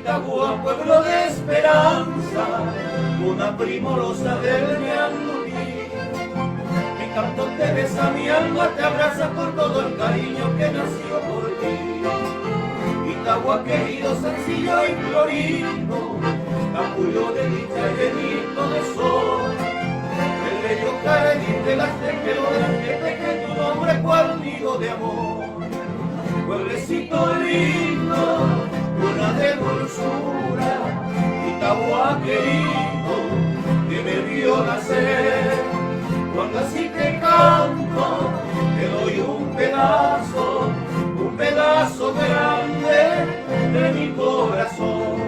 Itagua, pueblo de esperanza, una primorosa del Ñandulí. Mi canto te besa, mi alma te abraza con todo el cariño que nació por ti. Itagua querido, sencillo y florido, capullo de dicha y llenito de sol. El bello jardín de las tejedoras que teje tu nombre cual nido de amor. Pueblecito lindo, una de dulzura, Itagua querido, que me vio nacer. Cuando así te canto, te doy un pedazo grande de mi corazón.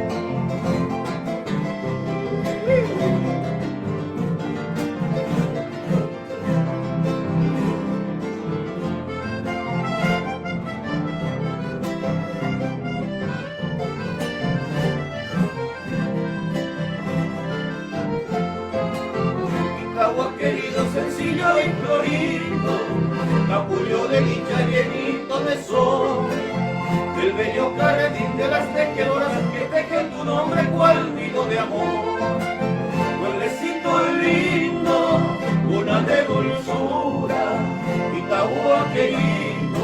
Itagua querido, sencillo y florido, capullo de dicha y llenito de sol. El bello jardín de las tejedoras que tejen tu nombre cual nido de amor. Pueblecito lindo, una de dulzura, Itagua querido,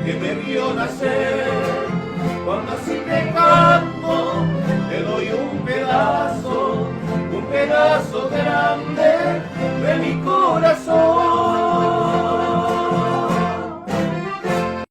que me vio nacer. Cuando así te canto, te doy un pedazo grande de mi corazón.